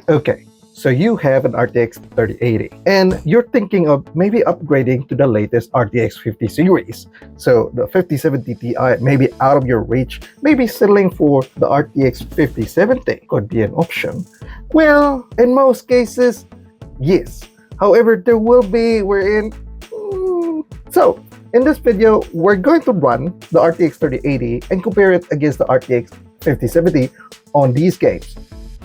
Okay, so you have an RTX 3080 and you're thinking of maybe upgrading to the latest RTX 50 series. So the 5070 Ti may be out of your reach, maybe settling for the RTX 5070 could be an option. Well, in most cases, yes. However, there will be wherein. So, in this video, we're going to run the RTX 3080 and compare it against the RTX 5070 on these games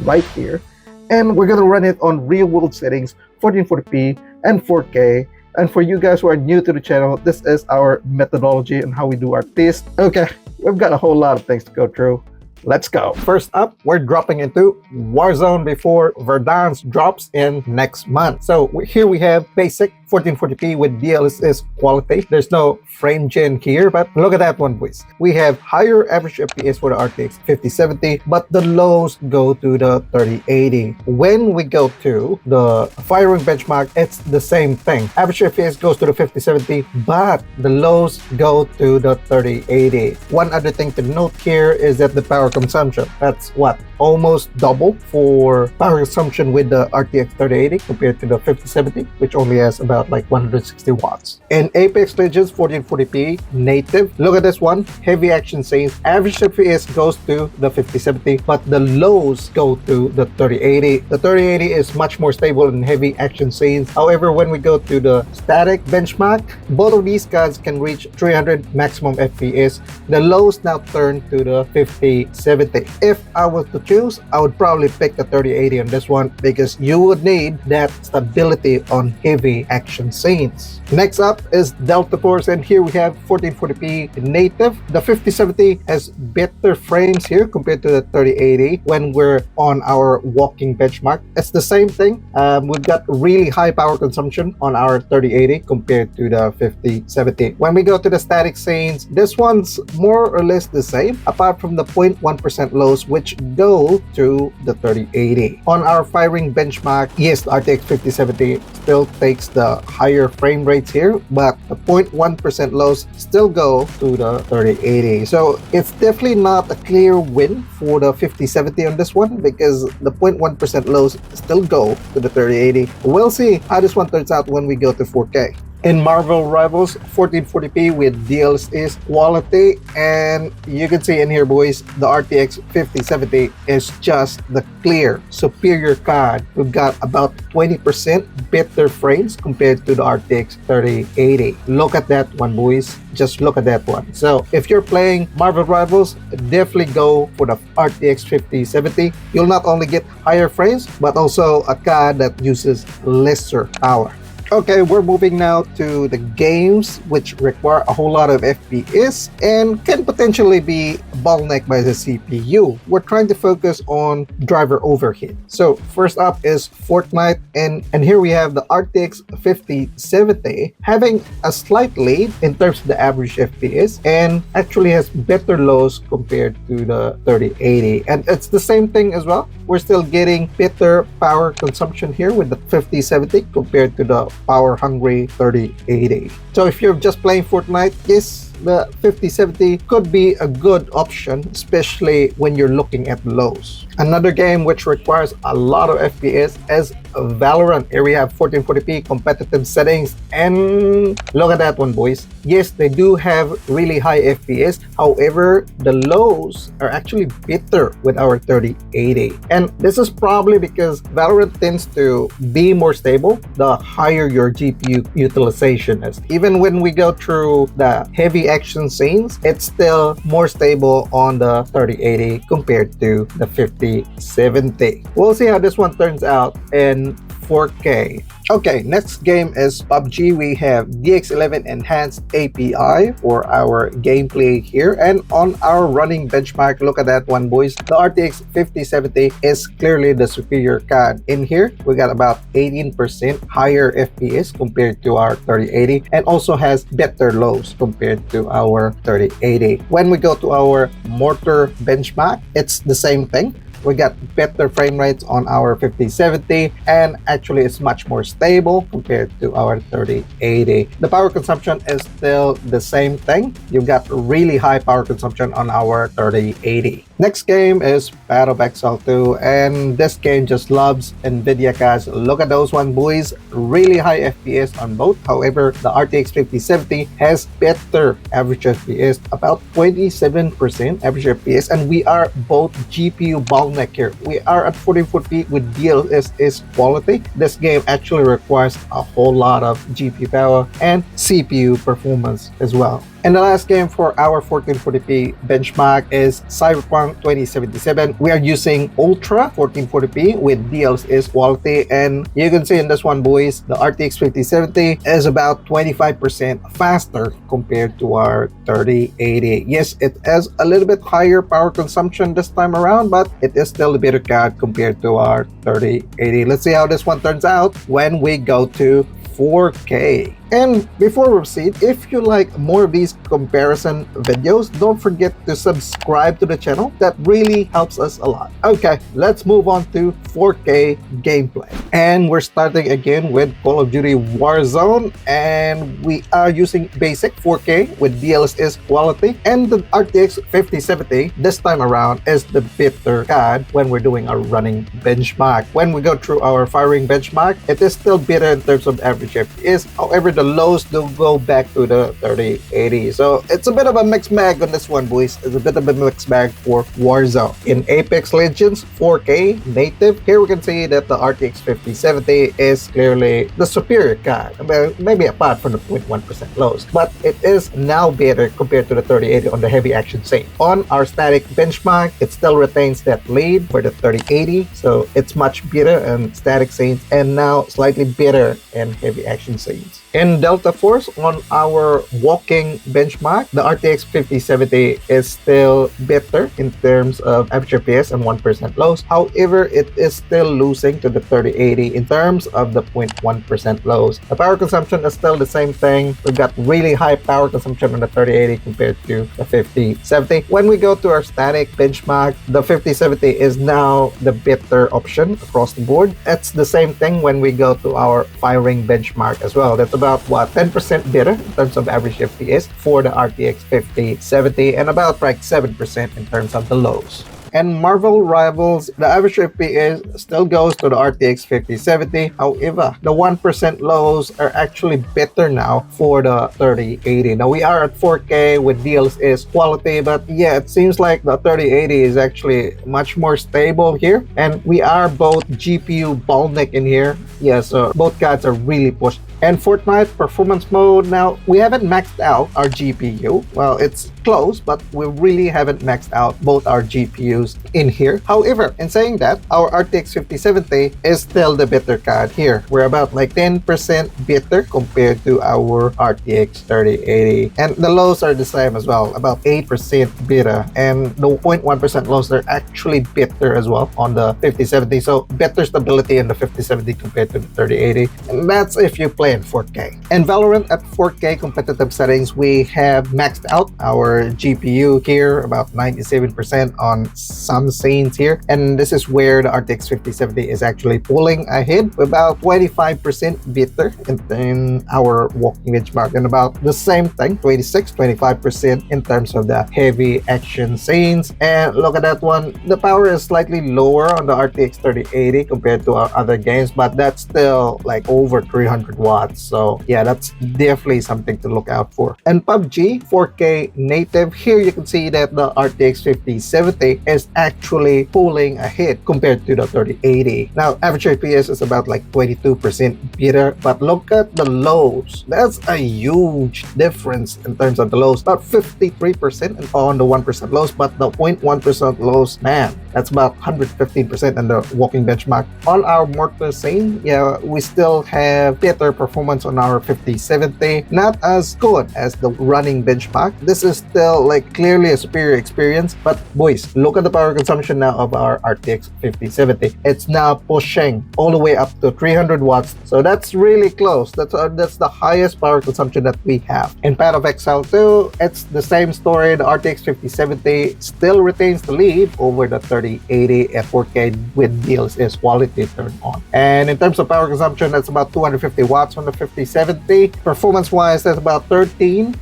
right here. And we're going to run it on real-world settings, 1440p and 4K. And for you guys who are new to the channel, this is our methodology and how we do our test. Okay, we've got a whole lot of things to go through. Let's go. First up, we're dropping into Warzone before Verdansk drops in next month. So here we have basic 1440p with DLSS quality. There's no frame gen here, but look at that one, boys. We have higher average FPS for the RTX 5070, but the lows go to the 3080. When we go to the firing benchmark, it's the same thing. Average FPS goes to the 5070, but the lows go to the 3080. One other thing to note here is that the power consumption, that's what? Almost double for power consumption with the RTX 3080 compared to the 5070, which only has about like 160 watts. In Apex Legends 1440p native, look at this one, heavy action scenes. Average FPS goes to the 5070, but the lows go to the 3080. The 3080 is much more stable in heavy action scenes. However, when we go to the static benchmark, both of these guys can reach 300 maximum FPS. The lows now turn to the 5070. If I was to choose, I would probably pick the 3080 on this one because you would need that stability on heavy action scenes. Next up is Delta Force, and here we have 1440p native. The 5070 has better frames here compared to the 3080 when we're on our walking benchmark. It's the same thing. We've got really high power consumption on our 3080 compared to the 5070. When we go to the static scenes, this one's more or less the same, apart from the 0.1% lows, which go to the 3080. On our firing benchmark, yes, the RTX 5070 still takes the higher frame rates here, but the 0.1% lows still go to the 3080. So it's definitely not a clear win for the 5070 on this one because the 0.1% lows still go to the 3080. We'll see how this one turns out when we go to 4K. In Marvel Rivals 1440p with DLSS quality, and you can see in here, boys, the RTX 5070 is just the clear superior card. We've got about 20% better frames compared to the RTX 3080. Look at that one, boys. Just look at that one. So if you're playing Marvel Rivals, definitely go for the RTX 5070. You'll not only get higher frames, but also a card that uses lesser power. Okay, we're moving now to the games which require a whole lot of FPS and can potentially be bottlenecked by the CPU. We're trying to focus on driver overheat. So first up is Fortnite, and here we have the RTX 5070 having a slight lead in terms of the average FPS and actually has better lows compared to the 3080. And it's the same thing as well. We're still getting better power consumption here with the 5070 compared to the power-hungry 3080. So if you're just playing Fortnite, yes, the 5070 could be a good option, especially when you're looking at lows. Another game which requires a lot of FPS is Valorant. Here we have 1440p competitive settings, and look at that one, boys. Yes, they do have really high FPS. However, the lows are actually better with our 3080. And this is probably because Valorant tends to be more stable the higher your GPU utilization is. Even when we go through the heavy action scenes, it's still more stable on the 3080 compared to the 5070. We'll see how this one turns out in 4K. Okay, next game is PUBG. We have DX11 Enhanced API for our gameplay here. And on our running benchmark, look at that one, boys. The RTX 5070 is clearly the superior card. In here, we got about 18% higher FPS compared to our 3080 and also has better lows compared to our 3080. When we go to our mortar benchmark, it's the same thing. We got better frame rates on our 5070 and actually it's much more stable compared to our 3080. The power consumption is still the same thing. You've got really high power consumption on our 3080. Next game is Battle of Exile 2, and this game just loves Nvidia cards. Look at those one, boys. Really high FPS on both. However, the RTX 5070 has better average FPS, about 27% average FPS, and we are both GPU bottleneck here. We are at 1440p with DLSS quality. This game actually requires a whole lot of GPU power and CPU performance as well. And the last game for our 1440p benchmark is CyberPunk 2077. We are using Ultra 1440p with DLSS quality, and you can see in this one, boys, the RTX 5070 is about 25% faster compared to our 3080. Yes, it has a little bit higher power consumption this time around, but it is still a better card compared to our 3080. Let's see how this one turns out when we go to 4K. And before we proceed, if you like more of these comparison videos, don't forget to subscribe to the channel. That really helps us a lot. Okay, let's move on to 4K gameplay. And we're starting again with Call of Duty Warzone, and we are using basic 4K with DLSS quality, and the RTX 5070 this time around is the better card when we're doing our running benchmark. When we go through our firing benchmark, it is still better in terms of average FPS. However, the lows do go back to the 3080. So it's a bit of a mixed bag on this one, boys. It's a bit of a mixed bag for Warzone. In Apex Legends 4K native, here we can see that the RTX 5070 is clearly the superior card. Maybe apart from the 0.1% lows, but it is now better compared to the 3080 on the heavy action scene. On our static benchmark, it still retains that lead for the 3080, so it's much better in static scenes and now slightly better in heavy action scenes. In Delta Force, on our walking benchmark, the RTX 5070 is still better in terms of average FPS and 1% lows. However, it is still losing to the 3080 in terms of the 0.1% lows. The power consumption is still the same thing. We've got really high power consumption on the 3080 compared to the 5070. When we go to our static benchmark, the 5070 is now the better option across the board. It's the same thing when we go to our firing benchmark as well. That's about 10% better in terms of average FPS for the RTX 5070 and about 7% in terms of the lows. And Marvel Rivals, the average FPS still goes to the RTX 5070. However, the 1% lows are actually better now for the 3080. Now we are at 4K with DLSS quality, but yeah, it seems like the 3080 is actually much more stable here. And we are both GPU bottleneck in here. Yeah, so both cards are really pushed. And Fortnite performance mode, now we haven't maxed out our GPU. Well, it's close, but we really haven't maxed out both our GPUs in here. However, in saying that, our RTX 5070 is still the better card here. We're about 10% better compared to our RTX 3080. And the lows are the same as well, about 8% better. And the 0.1% lows are actually better as well on the 5070. So better stability in the 5070 compared to the 3080. And that's if you play in 4K. And Valorant at 4K competitive settings, we have maxed out our GPU here, about 97% on some scenes here. And this is where the RTX 5070 is actually pulling ahead, about 25% better in our walking benchmark, and about the same thing, 25% in terms of the heavy action scenes. And look at that one, the power is slightly lower on the RTX 3080 compared to our other games, but that's still over 300 watts. So yeah, that's definitely something to look out for. And PUBG 4K native, here you can see that the RTX 5070 is actually pulling ahead compared to the 3080. Now average FPS is about 22% better, but look at the lows. That's a huge difference in terms of the lows, about 53% on the 1% lows, but the 0.1% lows, man, that's about 115% in the walking benchmark. On our mortar scene, yeah, we still have better performance on our 5070, not as good as the running benchmark. This is still clearly a superior experience, but boys, look at the power consumption now of our RTX 5070. It's now pushing all the way up to 300 watts, so that's really close. That's the highest power consumption that we have. In Path of Exile 2, it's the same story. The RTX 5070 still retains the lead over the 3080 at 4K with DLSS quality turned on. And in terms of power consumption, that's about 250 watts on the 5070. Performance-wise, that's about 13%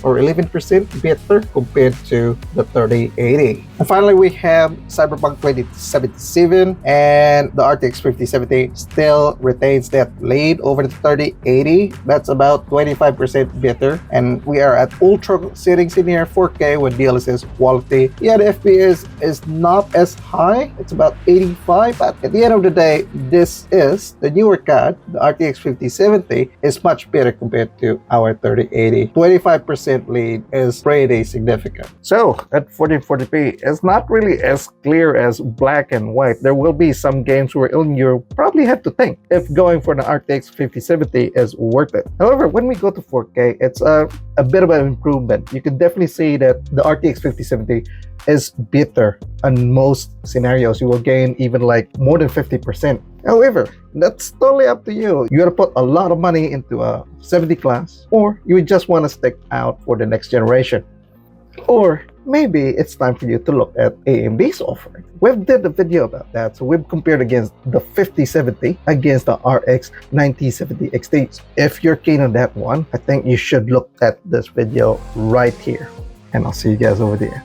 or 11% better compared to the 3080. And finally, we have CyberPunk 2077, and the RTX 5070 still retains that lead over the 3080. That's about 25% better, and we are at ultra settings in here, 4K with DLSS quality. Yeah, the FPS is not as high, it's about 85, but at the end of the day, this is the newer card. The RTX 5070 is much better compared to our 3080. 25% lead is pretty significant. So at 1440p, it's not really as clear as black and white. There will be some games wherein you probably have to think if going for the RTX 5070 is worth it. However, when we go to 4K, it's a bit of an improvement. You can definitely see that the RTX 5070 is better in most scenarios. You will gain even like more than 50%. However, that's totally up to you. You gotta put a lot of money into a 70 class, or you just want to stick out for the next generation. Or maybe it's time for you to look at AMD's offering. We've did a video about that, so we've compared against the 5070 against the RX 9070 XT. If you're keen on that one, I think you should look at this video right here. And I'll see you guys over there.